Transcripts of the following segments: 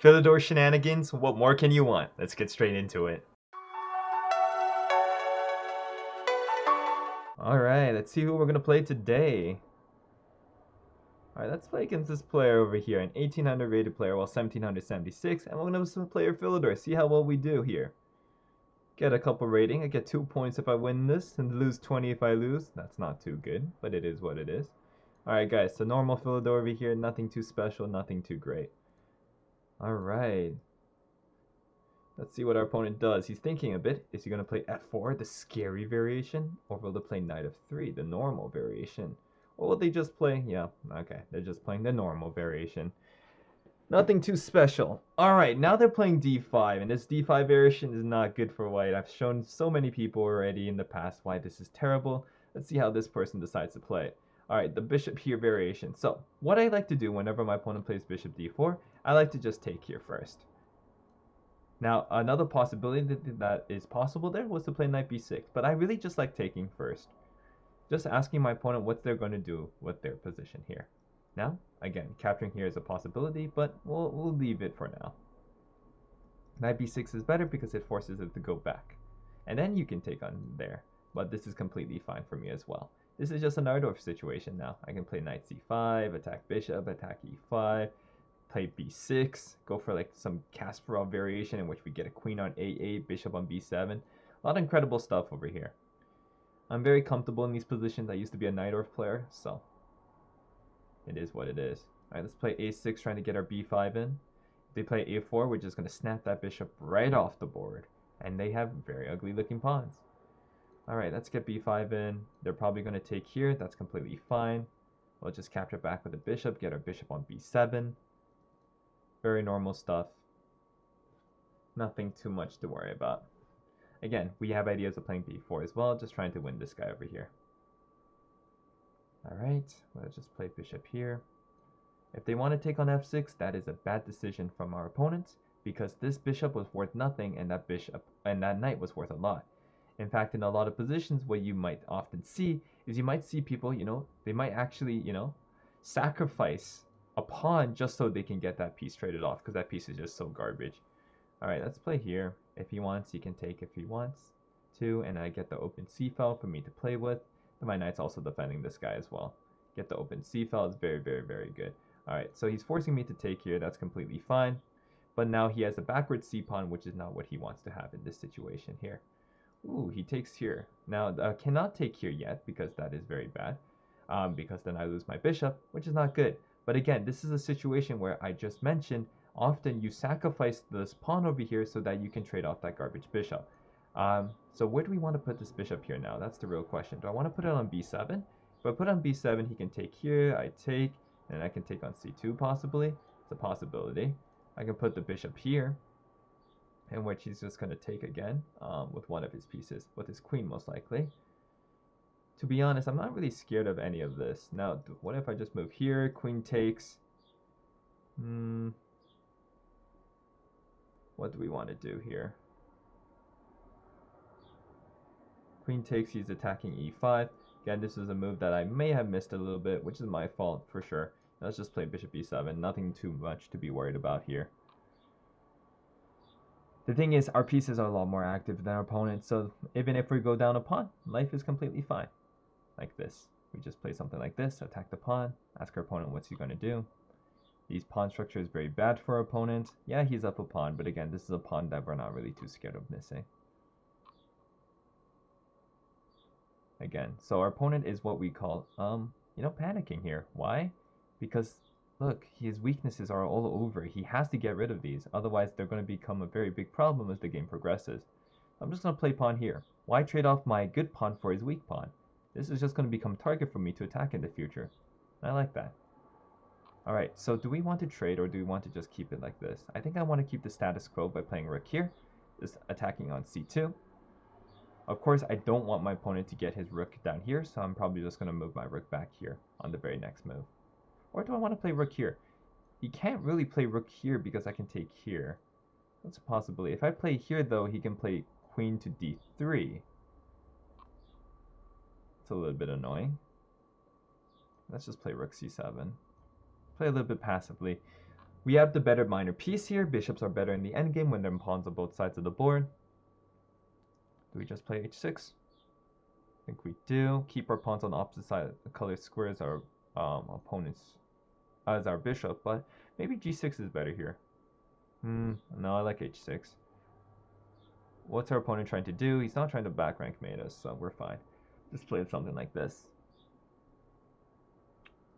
Philidor Shenanigans, what more can you want? Let's get straight into it. Alright, let's see who we're going to play today. Alright, let's play against this player over here, an 1800 rated player, well 1776, and we're going to play Philidor, see how well we do here. Get a couple rating, I get 2 points if I win this, and lose 20 if I lose. That's not too good, but it is what it is. Alright guys, so normal Philidor over here, nothing too special, nothing too great. Alright. Let's see what our opponent does. He's thinking a bit. Is he going to play f4, the scary variation? Or will they play knight of 3, the normal variation? Or will they just play... Yeah, okay. They're just playing the normal variation. Nothing too special. Alright, now they're playing d5. And this d5 variation is not good for white. I've shown so many people already in the past why this is terrible. Let's see how this person decides to play it. Alright, the bishop here variation. So, what I like to do whenever my opponent plays bishop d4, I like to just take here first. Now, another possibility that is possible there was to play knight b6, but I really just like taking first. Just asking my opponent what they're going to do with their position here. Now, again, capturing here is a possibility, but we'll leave it for now. Knight b6 is better because it forces it to go back. And then you can take on there, but this is completely fine for me as well. This is just a Najdorf situation now. I can play knight c5, attack bishop, attack e5, play b6, go for like some Kasparov variation in which we get a queen on a8, bishop on b7. A lot of incredible stuff over here. I'm very comfortable in these positions. I used to be a Najdorf player, so it is what it is. Alright, let's play a6, trying to get our b5 in. If they play a4, we're just going to snap that bishop right off the board. And they have very ugly looking pawns. Alright, let's get b5 in. They're probably going to take here. That's completely fine. We'll just capture back with the bishop, get our bishop on b7. Very normal stuff. Nothing too much to worry about. Again, we have ideas of playing b4 as well, just trying to win this guy over here. Alright, let's just play bishop here. If they want to take on f6, that is a bad decision from our opponents, because this bishop was worth nothing and that knight was worth a lot. In fact, in a lot of positions, what you might often see is you might see people, they might actually, sacrifice a pawn just so they can get that piece traded off, because that piece is just so garbage. Alright, let's play here. If he wants, he can take if he wants to, and I get the open c file for me to play with. And my knight's also defending this guy as well. Get the open c file is very, very, very good. Alright, so he's forcing me to take here. That's completely fine. But now he has a backward c pawn, which is not what he wants to have in this situation here. Ooh, he takes here. Now, I cannot take here yet, because that is very bad. Because then I lose my bishop, which is not good. But again, this is a situation where I just mentioned, often you sacrifice this pawn over here so that you can trade off that garbage bishop. So where do we want to put this bishop here now? That's the real question. Do I want to put it on b7? If I put it on b7, he can take here, I take, and I can take on c2 possibly. It's a possibility. I can put the bishop here, in which he's just going to take again with one of his pieces, with his queen most likely. To be honest, I'm not really scared of any of this. Now, what if I just move here, queen takes? What do we want to do here? Queen takes, he's attacking e5. Again, this is a move that I may have missed a little bit, which is my fault for sure. Let's just play bishop e7. Nothing too much to be worried about here. The thing is, our pieces are a lot more active than our opponents, so even if we go down a pawn, life is completely fine. Like this. We just play something like this, attack the pawn, ask our opponent what's he going to do. These pawn structure is very bad for our opponent. Yeah, he's up a pawn, but again, this is a pawn that we're not really too scared of missing. Again, so our opponent is what we call, panicking here. Why? Because, look, his weaknesses are all over. He has to get rid of these. Otherwise, they're going to become a very big problem as the game progresses. I'm just going to play pawn here. Why trade off my good pawn for his weak pawn? This is just going to become target for me to attack in the future. I like that. Alright, so do we want to trade or do we want to just keep it like this? I think I want to keep the status quo by playing rook here. Just attacking on c2. Of course, I don't want my opponent to get his rook down here, so I'm probably just going to move my rook back here on the very next move. Or do I want to play rook here? He can't really play rook here because I can take here. That's a possibility. If I play here, though, he can play queen to d3. It's a little bit annoying. Let's just play rook c7. Play a little bit passively. We have the better minor piece here. Bishops are better in the endgame when there are pawns on both sides of the board. Do we just play h6? I think we do. Keep our pawns on the opposite side of the colored squares, our opponents as our bishop, but maybe g6 is better here. No, I like h6. What's our opponent trying to do? He's not trying to back rank mate us, so we're fine. Just play something like this.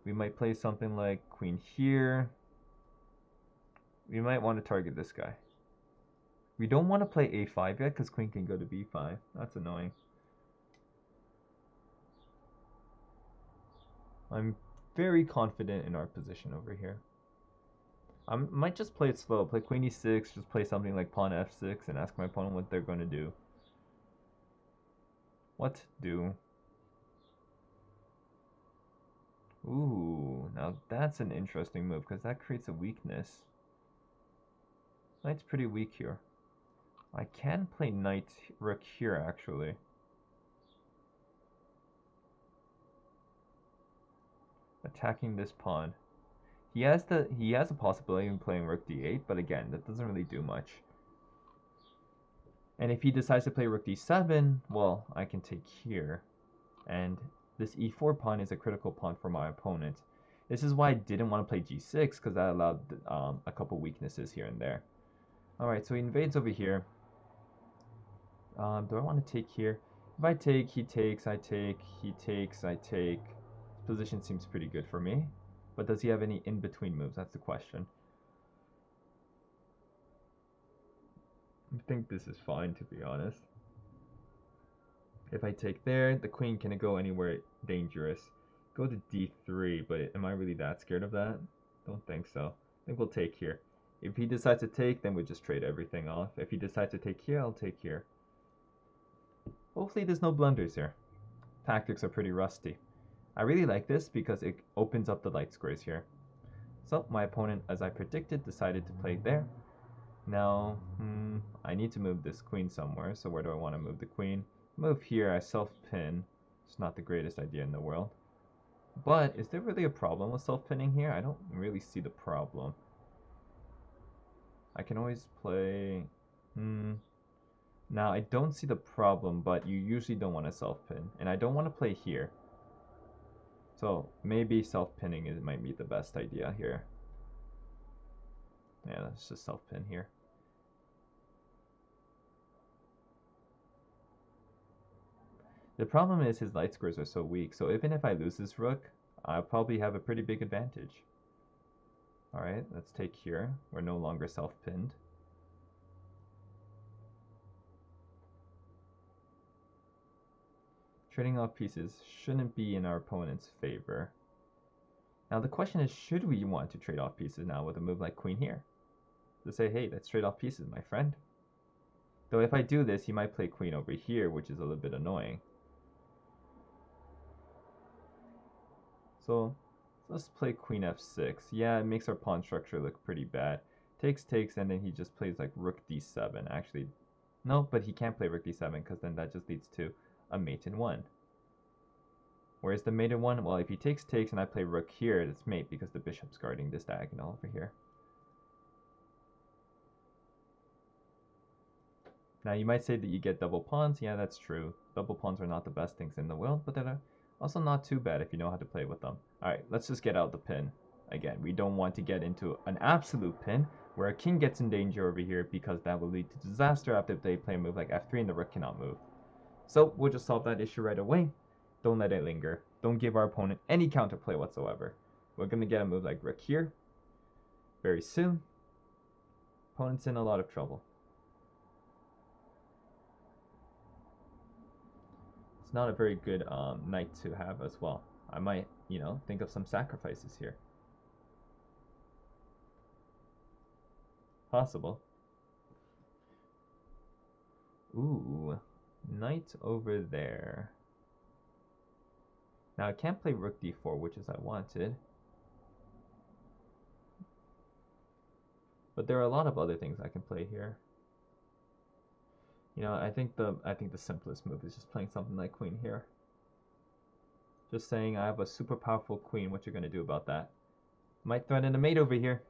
We might play something like queen here. We might want to target this guy. We don't want to play a5 yet because queen can go to b5. That's annoying. I'm very confident in our position over here. I might just play it slow. Play queen e6, just play something like pawn f6 and ask my opponent what they're going to do. What do? Ooh, now that's an interesting move because that creates a weakness. Knight's pretty weak here. I can play knight rook here actually. Attacking this pawn. He has a possibility of playing rook d8, but again, that doesn't really do much. And if he decides to play rook d7, well, I can take here. And this e4 pawn is a critical pawn for my opponent. This is why I didn't want to play g6, because that allowed a couple weaknesses here and there. Alright, so he invades over here. Do I want to take here? If I take, he takes, I take, he takes, I take. This position seems pretty good for me. But does he have any in-between moves? That's the question. I think this is fine, to be honest. If I take there, the queen can go anywhere dangerous. Go to d3, but am I really that scared of that? Don't think so. I think we'll take here. If he decides to take, then we just trade everything off. If he decides to take here, I'll take here. Hopefully there's no blunders here. Tactics are pretty rusty. I really like this because it opens up the light squares here. So my opponent, as I predicted, decided to play there. Now, I need to move this queen somewhere. So where do I want to move the queen? Move here, I self-pin. It's not the greatest idea in the world. But is there really a problem with self-pinning here? I don't really see the problem. I can always play... Now, I don't see the problem, but you usually don't want to self-pin. And I don't want to play here. So maybe self-pinning might be the best idea here. Yeah, let's just self-pin here. The problem is his light squares are so weak, so even if I lose this rook, I'll probably have a pretty big advantage. Alright, let's take here. We're no longer self-pinned. Trading off pieces shouldn't be in our opponent's favor. Now the question is, should we want to trade off pieces now with a move like queen here? To say, hey, let's trade off pieces, my friend. Though if I do this, he might play queen over here, which is a little bit annoying. So let's play queen f6. Yeah, it makes our pawn structure look pretty bad. Takes, and then he just plays like rook d7. Actually, no, but he can't play rook d7 because then that just leads to a mate in one. Where's the mate in one? Well, if he takes and I play rook here, it's mate because the bishop's guarding this diagonal over here. Now you might say that you get double pawns. Yeah, that's true. Double pawns are not the best things in the world, but they're also not too bad if you know how to play with them. Alright, let's just get out the pin. Again, we don't want to get into an absolute pin where a king gets in danger over here because that will lead to disaster after they play a move like f3 and the rook cannot move. So we'll just solve that issue right away. Don't let it linger. Don't give our opponent any counterplay whatsoever. We're going to get a move like rook here very soon. Opponent's in a lot of trouble. It's not a very good knight to have as well. I might, think of some sacrifices here. Possible. Ooh, knight over there. Now I can't play rook d4, which is I wanted. But there are a lot of other things I can play here. I think the simplest move is just playing something like queen here. Just saying I have a super powerful queen. What you're gonna do about that? Might threaten a mate over here.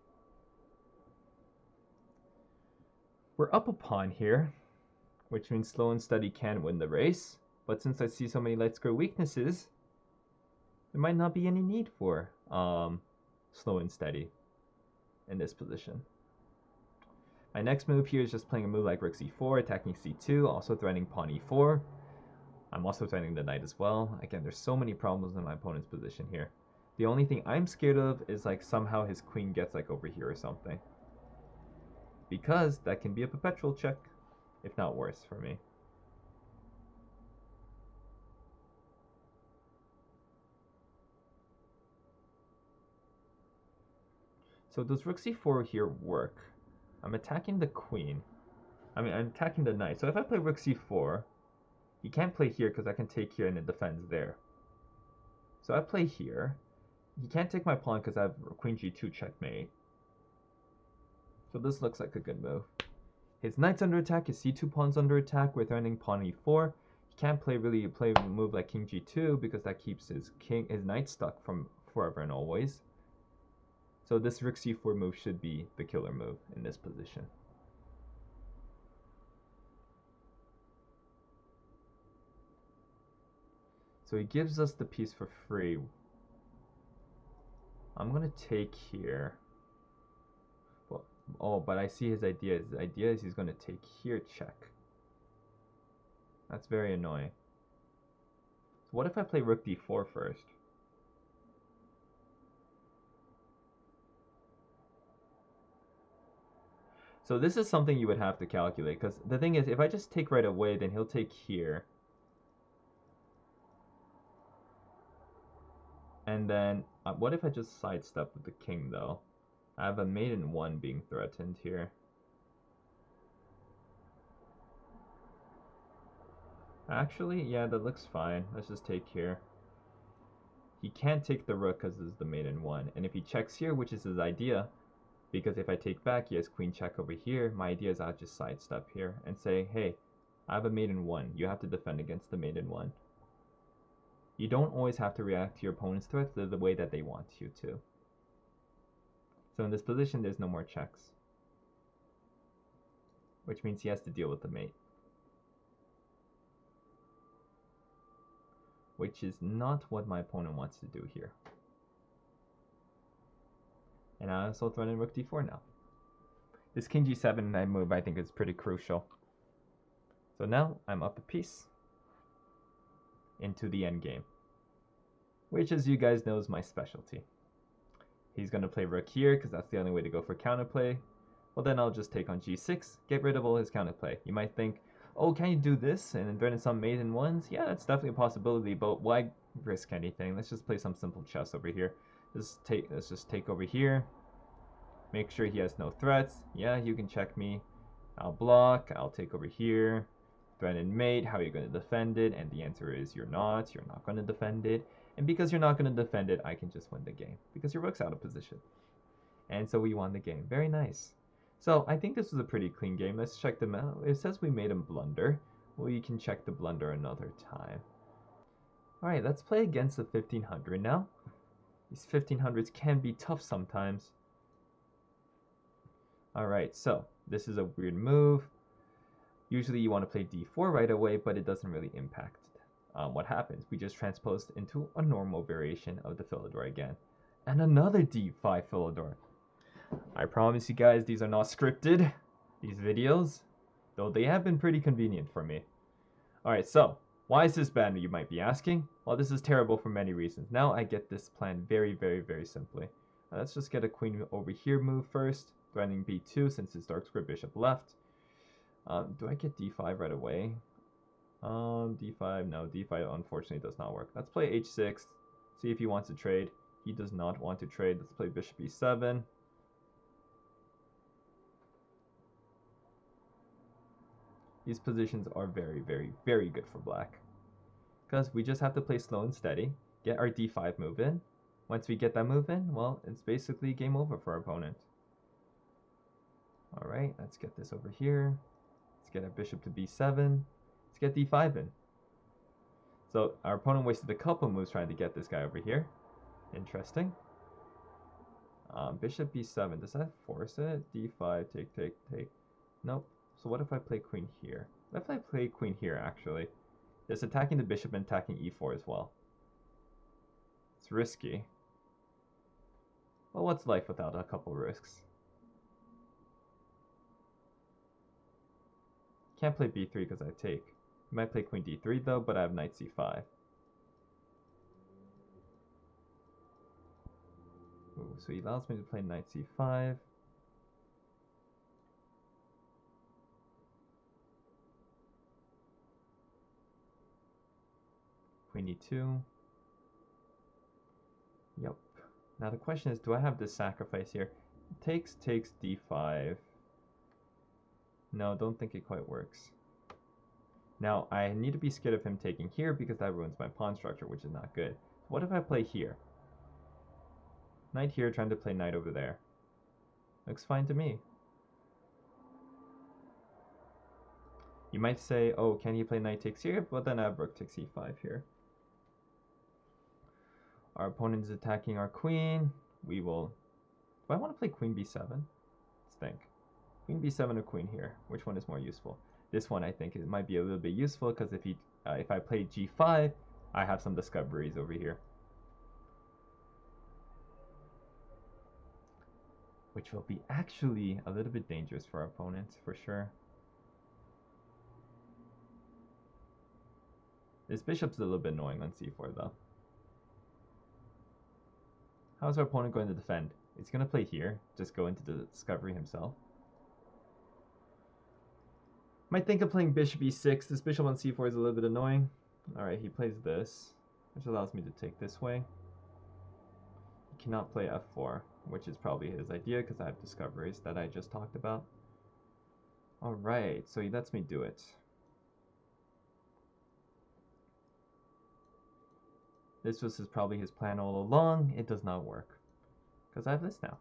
We're up a pawn here, which means slow and steady can win the race. But since I see so many light square weaknesses, there might not be any need for slow and steady in this position. My next move here is just playing a move like rook c4, attacking c2, also threatening pawn e4. I'm also threatening the knight as well. Again, there's so many problems in my opponent's position here. The only thing I'm scared of is like somehow his queen gets like over here or something, because that can be a perpetual check, if not worse for me. So does rook c4 here work? I'm attacking the queen. I'm attacking the knight. So if I play rook c4, he can't play here because I can take here and it defends there. So I play here. He can't take my pawn because I have queen g2 checkmate. So this looks like a good move. His knight's under attack, his c2 pawn's under attack. We're threatening pawn e4. He can't play a move like king g2 because that keeps his knight stuck from forever and always. So this rook c4 move should be the killer move in this position. So he gives us the piece for free. I'm going to take here. Well, oh, but I see his idea. His idea is he's going to take here, check. That's very annoying. So what if I play rook d4 first? So this is something you would have to calculate, because the thing is, if I just take right away, then he'll take here. And then, what if I just sidestep with the king, though? I have a mate in 1 being threatened here. Actually, yeah, that looks fine. Let's just take here. He can't take the rook because this is the mate in 1. And if he checks here, which is his idea, because if I take back, he has queen check over here. My idea is I'll just sidestep here and say, hey, I have a mate in 1. You have to defend against the mate in 1. You don't always have to react to your opponent's threats the way that they want you to. So in this position, there's no more checks, which means he has to deal with the mate, which is not what my opponent wants to do here. And I also threaten rook d4 now. This king g7 move I think is pretty crucial. So now I'm up a piece into the endgame, which, as you guys know, is my specialty. He's going to play rook here because that's the only way to go for counterplay. Well, then I'll just take on g6, get rid of all his counterplay. You might think, oh, can you do this and then threaten some mate in 1s? Yeah, that's definitely a possibility, but why risk anything? Let's just play some simple chess over here. Let's just take over here. Make sure he has no threats. Yeah, you can check me. I'll block. I'll take over here. Threaten mate. How are you going to defend it? And the answer is you're not. You're not going to defend it. And because you're not going to defend it, I can just win the game because your rook's out of position. And so we won the game. Very nice. So I think this was a pretty clean game. Let's check them out. It says we made him blunder. We can check the blunder another time. All right, let's play against the 1500 now. These 1500s can be tough sometimes. All right, so this is a weird move. Usually you want to play d4 right away, but it doesn't really impact what happens. We just transposed into a normal variation of the Philidor again. And another d5 Philidor. I promise you guys, these are not scripted, these videos, though they have been pretty convenient for me. All right, so why is this bad, you might be asking? Well, this is terrible for many reasons. Now I get this plan very, very, very simply. Let's just get a queen over here move first, threatening b2 since his dark square bishop left. Do I get d5 right away? D5, no, d5 unfortunately does not work. Let's play h6, see if he wants to trade. He does not want to trade. Let's play bishop e7. These positions are very, very, very good for black, because we just have to play slow and steady, get our d5 move in. Once we get that move in, well, it's basically game over for our opponent. All right, let's get this over here. Let's get our bishop to b7. Let's get d5 in. So our opponent wasted a couple moves trying to get this guy over here. Interesting. Bishop b7, does that force it? d5, take, take, take. Nope. So what if I play queen here? What if I play queen here, actually? Just attacking the bishop and attacking e4 as well. It's risky. Well, what's life without a couple risks? Can't play b3 because I take. I might play queen d3 though, but I have knight c5. Ooh, so he allows me to play knight c5. Queen e2. Yep. Now the question is, do I have this sacrifice here? Takes d5. No, don't think it quite works. Now, I need to be scared of him taking here because that ruins my pawn structure, which is not good. What if I play here? Knight here, trying to play knight over there. Looks fine to me. You might say, oh, can he play knight takes here? But then I have rook takes e5 here. Our opponent is attacking our queen. We will... Do I want to play queen b7? Let's think. Queen b7 or queen here? Which one is more useful? This one, I think, it might be a little bit useful because if I play g5, I have some discoveries over here. Which will be actually a little bit dangerous for our opponents, for sure. This bishop's a little bit annoying on c4, though. How's our opponent going to defend? Is he going to play here? Just go into the discovery himself? Might think of playing bishop e6. This bishop on c4 is a little bit annoying. Alright, he plays this, which allows me to take this way. He cannot play f4, which is probably his idea because I have discoveries that I just talked about. Alright, so he lets me do it. This was probably his plan all along. It does not work. Because I have this now.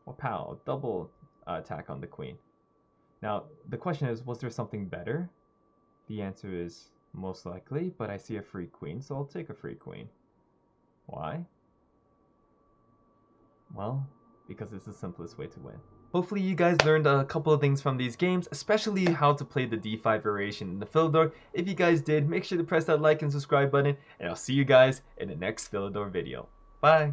Well, pow, double attack on the queen. Now, the question is, was there something better? The answer is most likely, but I see a free queen, so I'll take a free queen. Why? Well, because it's the simplest way to win. Hopefully you guys learned a couple of things from these games, especially how to play the d5 variation in the Philidor. If you guys did, make sure to press that like and subscribe button, and I'll see you guys in the next Philidor video. Bye!